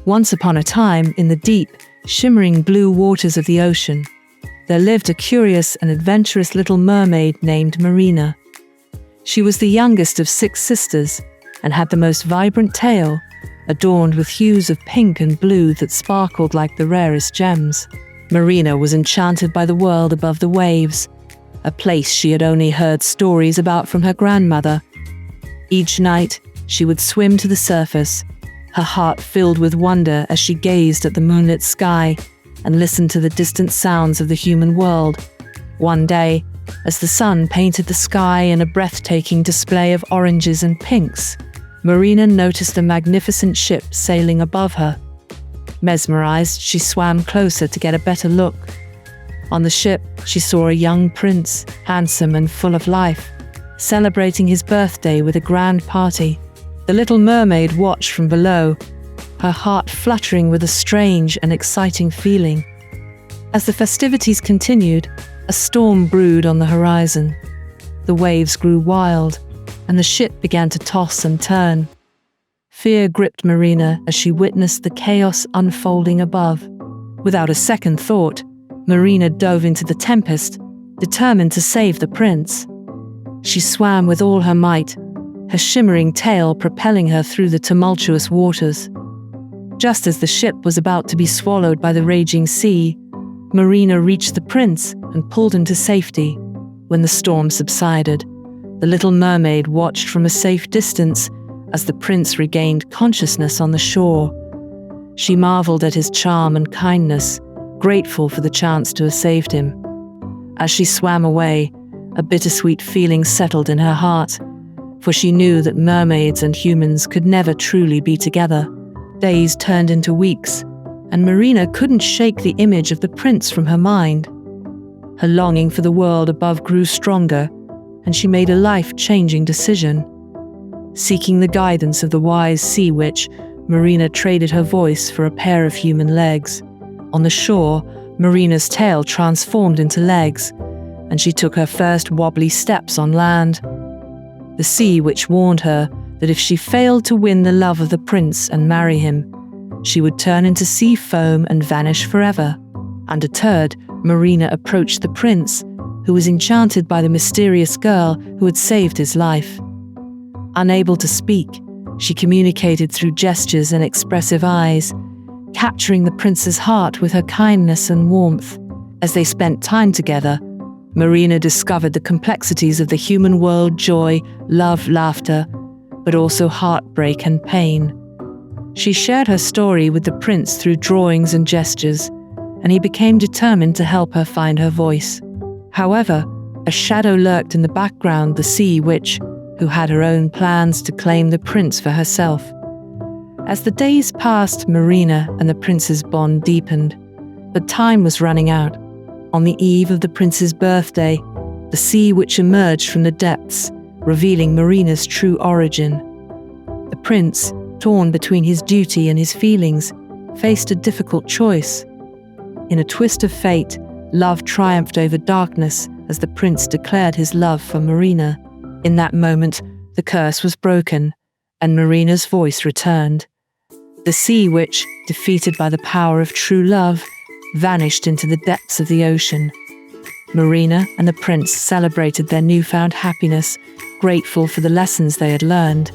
Once upon a time, in the deep, shimmering blue waters of the ocean, there lived a curious and adventurous little mermaid named Marina. She was the youngest of 6 sisters and had the most vibrant tail, adorned with hues of pink and blue that sparkled like the rarest gems. Marina was enchanted by the world above the waves, a place she had only heard stories about from her grandmother. Each night, she would swim to the surface, her heart filled with wonder as she gazed at the moonlit sky and listened to the distant sounds of the human world. One day, as the sun painted the sky in a breathtaking display of oranges and pinks, Marina noticed a magnificent ship sailing above her. Mesmerized, she swam closer to get a better look. On the ship, she saw a young prince, handsome and full of life, celebrating his birthday with a grand party. The little mermaid watched from below, her heart fluttering with a strange and exciting feeling. As the festivities continued, a storm brewed on the horizon. The waves grew wild, and the ship began to toss and turn. Fear gripped Marina as she witnessed the chaos unfolding above. Without a second thought, Marina dove into the tempest, determined to save the prince. She swam with all her might, her shimmering tail propelling her through the tumultuous waters. Just as the ship was about to be swallowed by the raging sea, Marina reached the prince and pulled him to safety. When the storm subsided, the little mermaid watched from a safe distance as the prince regained consciousness on the shore. She marveled at his charm and kindness, grateful for the chance to have saved him. As she swam away, a bittersweet feeling settled in her heart, for she knew that mermaids and humans could never truly be together. Days turned into weeks, and Marina couldn't shake the image of the prince from her mind. Her longing for the world above grew stronger, and she made a life-changing decision. Seeking the guidance of the wise sea witch, Marina traded her voice for a pair of human legs. On the shore, Marina's tail transformed into legs, and she took her first wobbly steps on land. The sea witch warned her that if she failed to win the love of the prince and marry him, she would turn into sea foam and vanish forever. Undeterred, Marina approached the prince, who was enchanted by the mysterious girl who had saved his life. Unable to speak, she communicated through gestures and expressive eyes, capturing the prince's heart with her kindness and warmth. As they spent time together, Marina discovered the complexities of the human world: joy, love, laughter, but also heartbreak and pain. She shared her story with the prince through drawings and gestures, and he became determined to help her find her voice. However, a shadow lurked in the background, the sea witch, who had her own plans to claim the prince for herself. As the days passed, Marina and the prince's bond deepened, but time was running out. On the eve of the prince's birthday, the sea witch emerged from the depths, revealing Marina's true origin. The prince, torn between his duty and his feelings, faced a difficult choice. In a twist of fate, love triumphed over darkness as the prince declared his love for Marina. In that moment, the curse was broken, and Marina's voice returned. The sea witch, defeated by the power of true love, vanished into the depths of the ocean. Marina and the prince celebrated their newfound happiness, grateful for the lessons they had learned.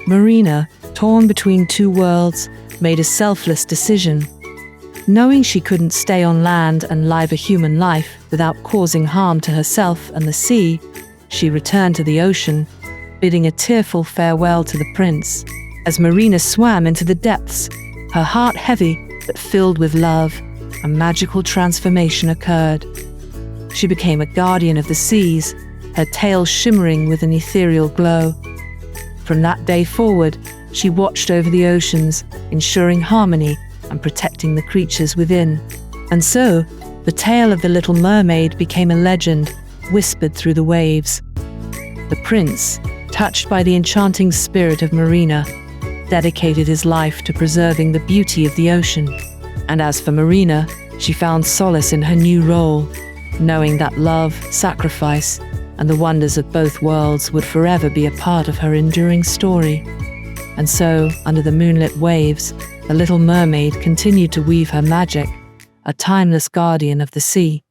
Marina, torn between two worlds, made a selfless decision. Knowing she couldn't stay on land and live a human life without causing harm to herself and the sea, she returned to the ocean, bidding a tearful farewell to the prince. As Marina swam into the depths, her heart heavy but filled with love, a magical transformation occurred. She became a guardian of the seas, her tail shimmering with an ethereal glow. From that day forward, she watched over the oceans, ensuring harmony and protecting the creatures within. And so, the tale of the Little Mermaid became a legend, whispered through the waves. The prince, touched by the enchanting spirit of Marina, dedicated his life to preserving the beauty of the ocean. And as for Marina, she found solace in her new role, knowing that love, sacrifice, and the wonders of both worlds would forever be a part of her enduring story. And so, under the moonlit waves, the Little Mermaid continued to weave her magic, a timeless guardian of the sea.